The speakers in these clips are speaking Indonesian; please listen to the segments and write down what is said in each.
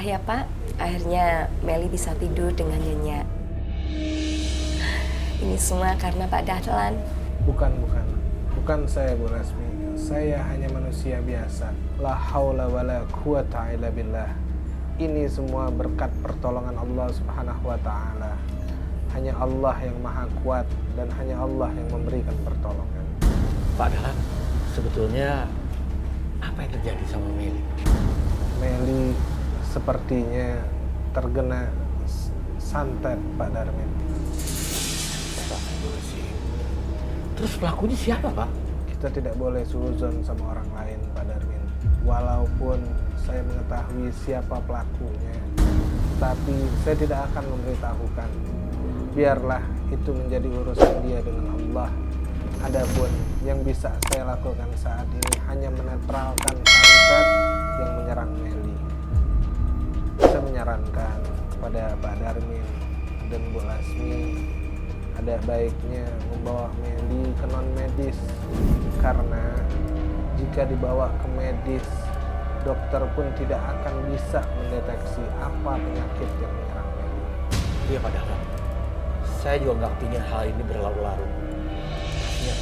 ya Pak, akhirnya Meli bisa tidur dengan nyenyak. Ini semua karena Pak Dahlan. Bukan saya Bu Lasmi. Saya hanya manusia biasa. La haula wala quwata illa billah. Ini semua berkat pertolongan Allah Subhanahu wa taala. Hanya Allah yang maha kuat dan hanya Allah yang memberikan pertolongan. Pak Dahlan, sebetulnya apa yang terjadi sama Meli? Meli sepertinya terkena santet Pak Darmin. Terus pelakunya siapa, Pak? Kita tidak boleh suuzon sama orang lain Pak Darmin. Walaupun saya mengetahui siapa pelakunya, tapi saya tidak akan memberitahukan. Biarlah itu menjadi urusan dia dengan Allah. Adapun yang bisa saya lakukan saat ini hanya menetralkan santet yang menyerang Meli. Saya menyarankan kepada Pak Darmin dan Bu Lasmi, ada baiknya membawa Meli ke non medis, karena jika dibawa ke medis, dokter pun tidak akan bisa mendeteksi apa penyakit yang menyerang Meli. Iya, Pak Dahlan. Saya juga nggak kepingin hal ini berlarut-larut. Iya.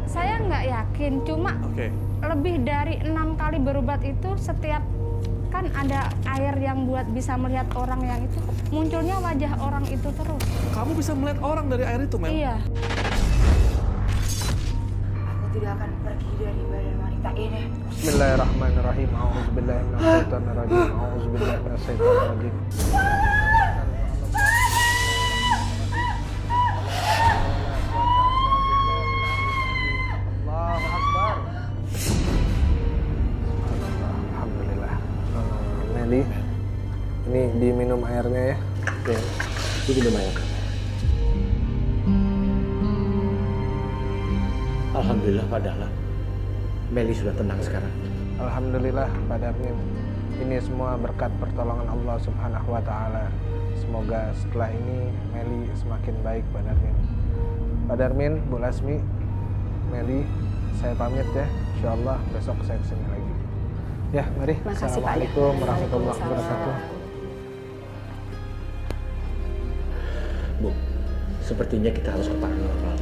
Saya nggak yakin, cuma lebih dari 6 kali berobat itu setiap kan ada air yang buat bisa melihat orang yang itu, munculnya wajah orang itu terus. Kamu bisa melihat orang dari air itu, Mel? Iya. Aku tidak akan pergi dari badan wanita ini. Bismillahirrahmanirrahim. A'udzubillahi minasyaitonirrajim. A'udzubillahi minasyaitonirrajim. Allahu Akbar. Subhanallah. Alhamdulillah. Meli, ini diminum airnya ya. Oke, itu minum air. Alhamdulillah, Pak Dahlan. Meli sudah tenang sekarang. Alhamdulillah Pak Darmin. Ini semua berkat pertolongan Allah Subhanahu wa taala. Semoga setelah ini Meli semakin baik Pak Darmin. Pak Darmin, Bu Lasmi, Meli, saya pamit ya. Insyaallah besok saya kesini lagi. Ya, mari. Makasih, Pak. Assalamualaikum warahmatullahi wabarakatuh. Bu, sepertinya kita harus ke paranormal.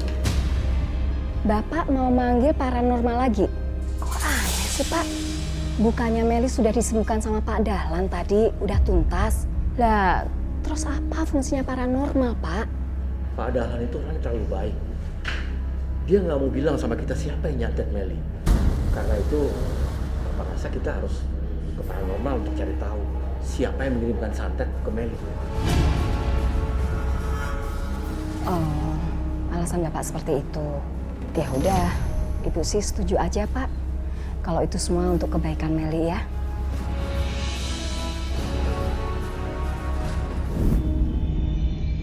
Bapak mau manggil paranormal lagi? Kok aneh sih Pak? Bukannya Meli sudah disembuhkan sama Pak Dahlan tadi, udah tuntas. Lah, terus apa fungsinya paranormal Pak? Pak Dahlan itu orang yang terlalu baik. Dia nggak mau bilang sama kita siapa yang nyantet Meli. Karena itu, Bapak rasa kita harus ke paranormal untuk cari tahu siapa yang mengirimkan santet ke Meli. Oh, alasan Bapak seperti itu. Ya udah, Ibu sih setuju aja Pak. Kalau itu semua untuk kebaikan Meli ya.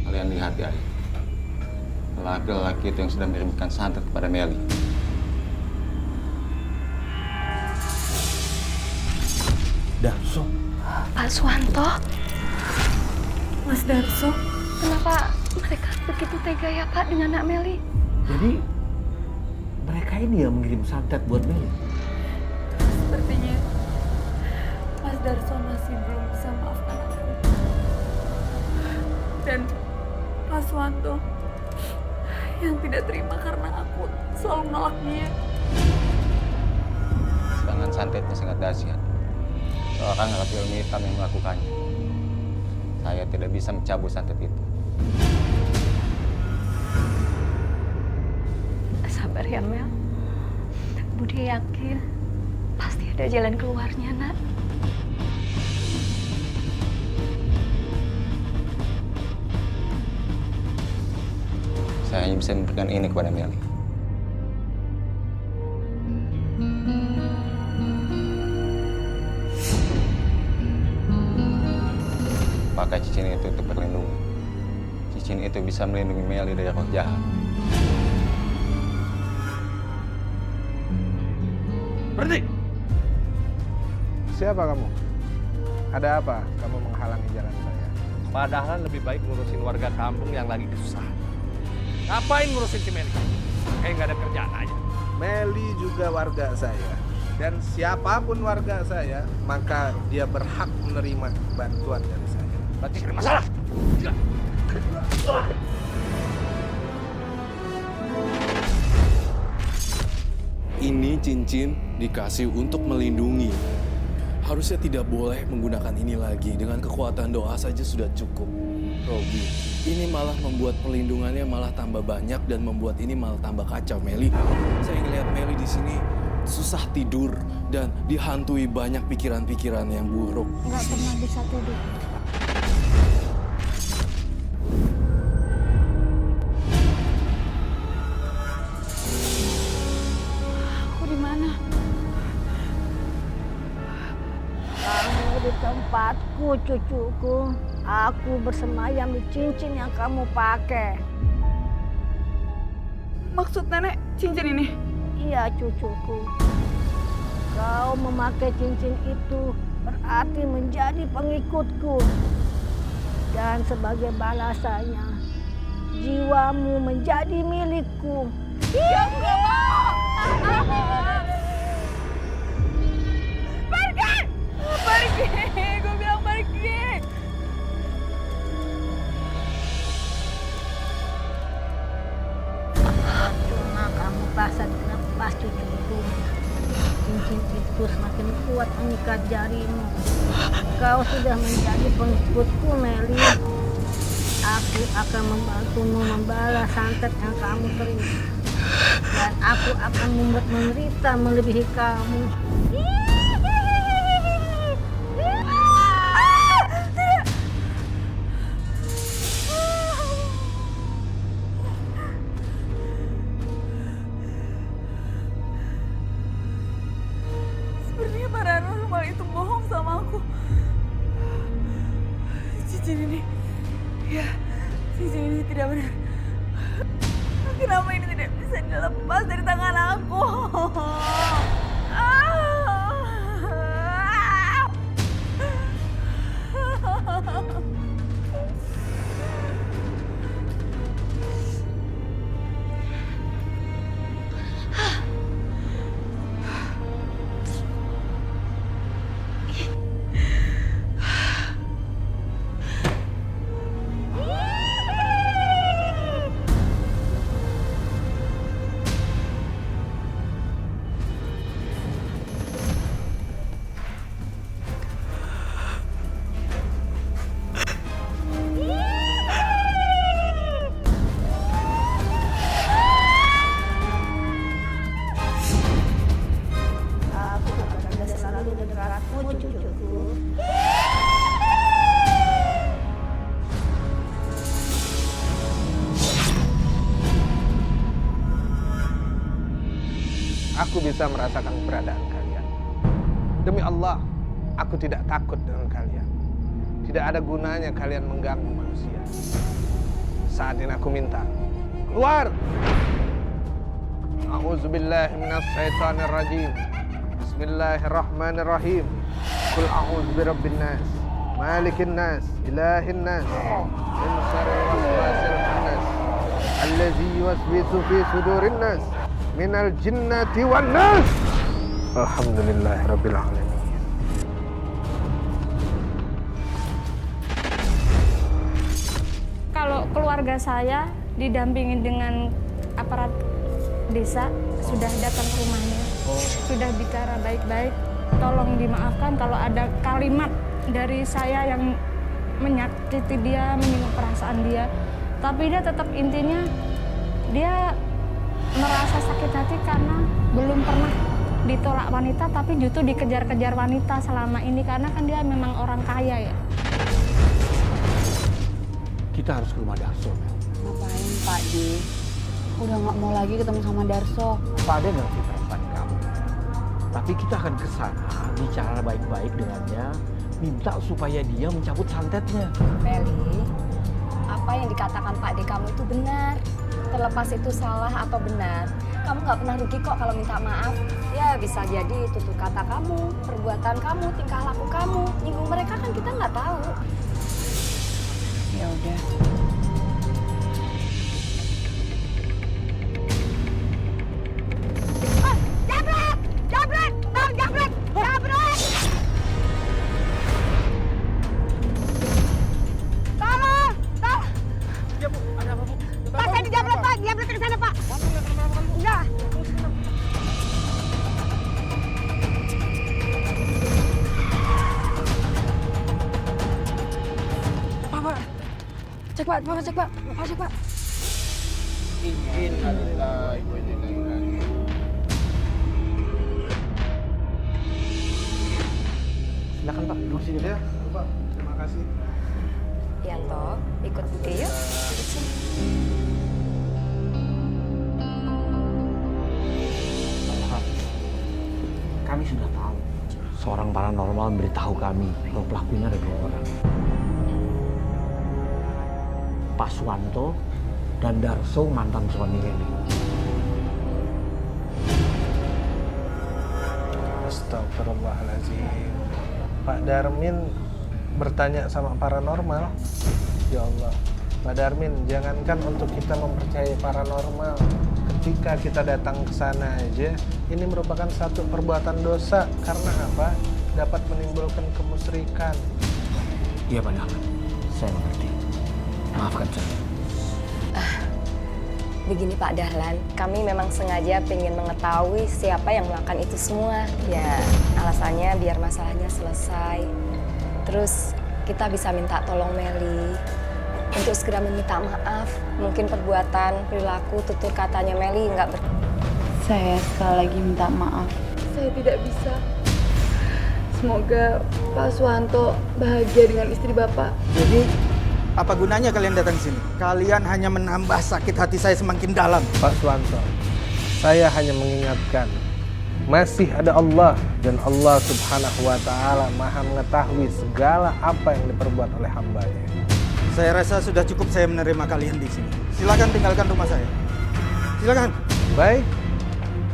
Kalian lihat ya, laki-laki itu yang sudah mengirimkan santet kepada Meli. Darso. Pak Suwanto, Mas Darso, kenapa mereka begitu tega ya Pak dengan Nak Meli? Jadi mereka ini yang mengirim santet buat Meli. sepertinya Mas Darso masih belum bisa maafkan aku. Dan Pak Suwanto yang tidak terima karena aku selalu menolak dia. Sedangkan santetnya sangat dahsyat. Seorang laki ilmu hitam yang melakukannya. Saya tidak bisa mencabut santet itu. Sabar ya Mel. Budi yakin pasti ada jalan keluarnya Nak. Saya hanya bisa memberikan ini kepada Meli. Pakai cincin itu untuk berlindung. Cincin itu bisa melindungi Meli dari roh jahat. Berhenti! Siapa kamu? Ada apa kamu menghalangi jalan saya? Pak Dahlan lebih baik ngurusin warga kampung yang lagi kesusahan. Ngapain ngurusin si Meli? Kayak nggak ada kerjaan aja. Meli juga warga saya. Dan siapapun warga saya, maka dia berhak menerima bantuan dari saya. Berarti ada masalah. Ini cincin dikasih untuk melindungi. Harusnya tidak boleh menggunakan ini lagi. Dengan kekuatan doa saja sudah cukup. Robi, ini malah membuat perlindungannya malah tambah banyak dan membuat ini malah tambah kacau, Meli. Saya ngelihat Meli di sini susah tidur dan dihantui banyak pikiran-pikiran yang buruk. Nggak pernah bisa tidur. Aku di mana? Kamu di tempatku, cucuku. Aku bersemayam di cincin yang kamu pakai. Maksud nenek cincin ini? Iya, cucuku. Kau memakai cincin itu berarti menjadi pengikutku. Dan sebagai balasannya, jiwamu menjadi milikku. Ya nggak mau! Pergi! Pergi! Gue bilang pergi! Cuma kamu paksa lepas, cucuku. Cincin itu semakin kuat mengikat jarimu. Kau sudah menjadi pengikutku, Meli. Aku akan membantumu membalas santet yang kamu terima. Dan aku akan membuat menderita melebihi kamu. Sepertinya paranormal itu bohong sama aku. Cincin ini, ya, cincin ini tidak benar. Kenapa ini tidak bisa dilepas dari tangan aku? Aku akan selalu dekatmu, cucuku. Aku bisa merasakan keberadaan kalian. Demi Allah, aku tidak takut dengan kalian. Tidak ada gunanya kalian mengganggu manusia. Saat ini aku minta, keluar! A'udzubillahi minasyaitonirrajim. Bismillahirrahmanirrahim. Qul a'udzu birabbin nas, malikin nas, ilahin nas, min syarril waswasil khannas, allazi yuwaswisu fi sudurin nas, minal jinnati wan nas. Alhamdulillahirabbil alamin. Kalau keluarga saya didampingi dengan aparat desa sudah datang ke rumahnya, sudah bicara baik-baik, tolong dimaafkan kalau ada kalimat dari saya yang menyakiti dia, menyinggung perasaan dia. Tapi dia tetap intinya dia merasa sakit hati karena belum pernah ditolak wanita, tapi justru dikejar-kejar wanita selama ini karena kan dia memang orang kaya ya. Kita harus ke rumah Darso. Ngapain Pak Di? Udah nggak mau lagi ketemu sama Darso. Pak Ade ngerti perasaan kamu. Tapi kita akan ke sana, bicara baik-baik dengannya, minta supaya dia mencabut santetnya. Meli, apa yang dikatakan Pak De kamu itu benar. Terlepas itu salah atau benar, kamu nggak pernah rugi kok kalau minta maaf. Ya bisa jadi tutur kata kamu, perbuatan kamu, tingkah laku kamu, nyinggung mereka kan kita nggak tahu. Ya udah. Jabret! Jabret! Bang Pak. Terima kasih, Pak. Terima kasih, Pak. Innalillahi wa inna ilaihi raji'un. Silakan Pak, duduk sini. Ya, Pak. Terima kasih. Yanto, ikut Budi yuk. Kami sudah tahu. Seorang paranormal memberitahu kami bahwa pelakunya ada 2 orang. Pak Suwanto dan Darso, mantan suami Meli. Astagfirullahaladzim. Pak Darmin bertanya sama paranormal. Ya Allah, Pak Darmin, jangankan untuk kita mempercayai paranormal, ketika kita datang ke sana aja, ini merupakan satu perbuatan dosa. Karena apa? Dapat menimbulkan kemusyrikan. Iya Pak Dahlan, saya mengerti. Maafkan saya. Begini Pak Dahlan, kami memang sengaja pengen mengetahui siapa yang melakukan itu semua. Ya, alasannya biar masalahnya selesai. Terus kita bisa minta tolong Meli untuk segera meminta maaf. Mungkin perbuatan, perilaku, tutur katanya Meli nggak Saya sekali lagi minta maaf. Saya tidak bisa. Semoga Pak Suwanto bahagia dengan istri Bapak. Jadi, apa gunanya kalian datang ke sini? Kalian hanya menambah sakit hati saya semakin dalam. Pak Suwanto, saya hanya mengingatkan, masih ada Allah, dan Allah Subhanahu wa Ta'ala Maha mengetahui segala apa yang diperbuat oleh hambanya. Saya rasa sudah cukup saya menerima kalian di sini. Silakan tinggalkan rumah saya. Silakan. Baik,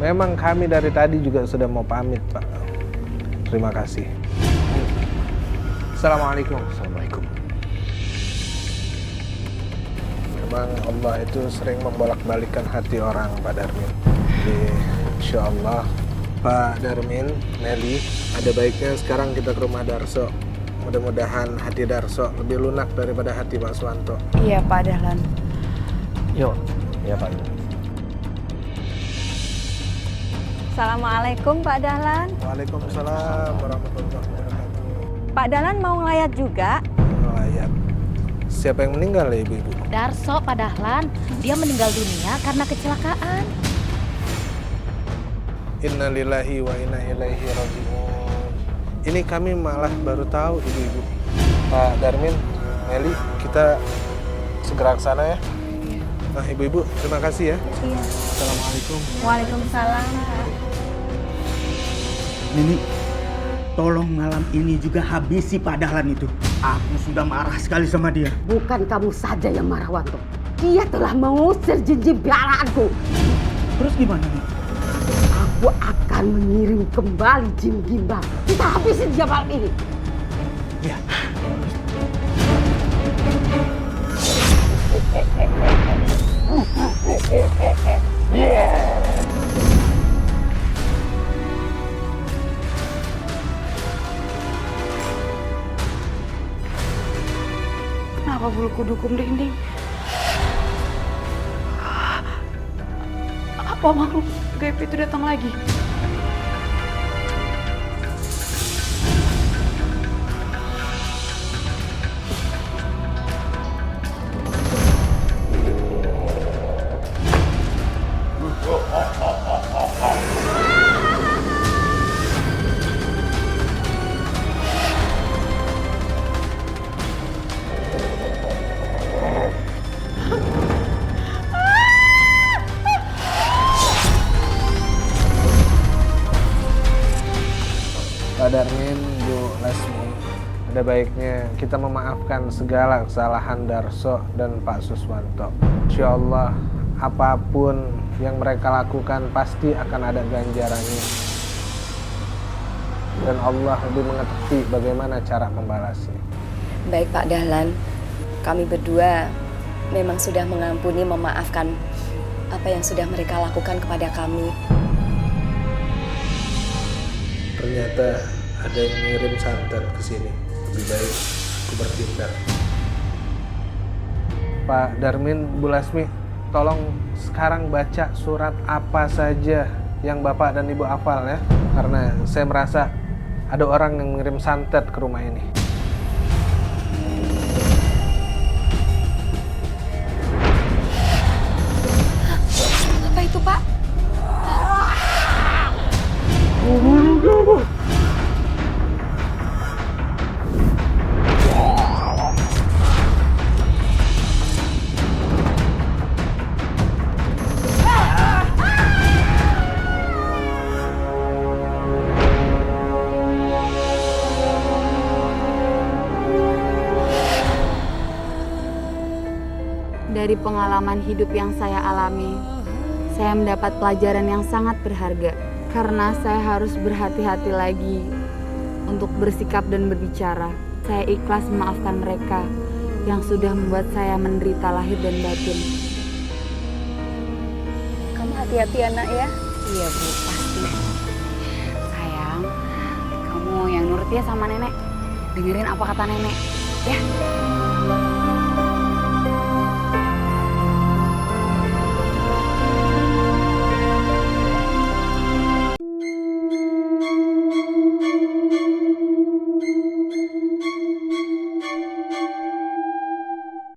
memang kami dari tadi juga sudah mau pamit, Pak. Terima kasih. Assalamualaikum. Assalamualaikum. Memang Allah itu sering membolak-balikan hati orang, Pak Darmin. Jadi, insya Allah, Pak Darmin, Meli, ada baiknya sekarang kita ke rumah Darso. Mudah-mudahan hati Darso lebih lunak daripada hati Pak Suwanto. Iya Pak Dahlan. Yuk. Ya Pak. Assalamualaikum Pak Dahlan. Waalaikumsalam warahmatullahi wabarakatuh. Pak Dahlan mau ngelayat juga? Ngelayat. Siapa yang meninggal ya ibu-ibu? Darso Pak Dahlan, dia meninggal dunia karena kecelakaan. Innalillahi wa inna ilaihi raji'un. Ini kami malah baru tahu ibu-ibu. Pak Darmin, Meli, kita segera ke sana ya. Nah ibu-ibu, terima kasih ya. Iya. Assalamualaikum. Waalaikumsalam. Nini, tolong malam ini juga habisi Pak Dahlan itu. Aku sudah marah sekali sama dia. Bukan kamu saja yang marah, Wanto. Dia telah mengusir jin-jin peliharaanku. Terus gimana nih? Aku akan mengirim kembali jin gimbal. Kita habisin dia malam ini. Ya. Kenapa bulu kuduku merinding? Apa makhluk gaib itu datang lagi? Pak Darmin, Bu Lasmi, ada baiknya kita memaafkan segala kesalahan Darso dan Pak Suswanto. Insya Allah, apapun yang mereka lakukan pasti akan ada ganjarannya. Dan Allah lebih mengerti bagaimana cara membalasnya. Baik Pak Dahlan, kami berdua memang sudah mengampuni, memaafkan apa yang sudah mereka lakukan kepada kami. Ternyata ada yang mengirim santet ke sini. Lebih baik aku bertindak. Pak Darmin, Bu Lasmi, tolong sekarang baca surat apa saja yang Bapak dan Ibu hafal ya. Karena saya merasa ada orang yang mengirim santet ke rumah ini. Dari pengalaman hidup yang saya alami, saya mendapat pelajaran yang sangat berharga. Karena saya harus berhati-hati lagi untuk bersikap dan berbicara. Saya ikhlas memaafkan mereka yang sudah membuat saya menderita lahir dan batin. Kamu hati-hati ya nak ya. Iya Bu, pasti. Sayang, kamu yang nurut ya sama nenek. Dengerin apa kata nenek, ya.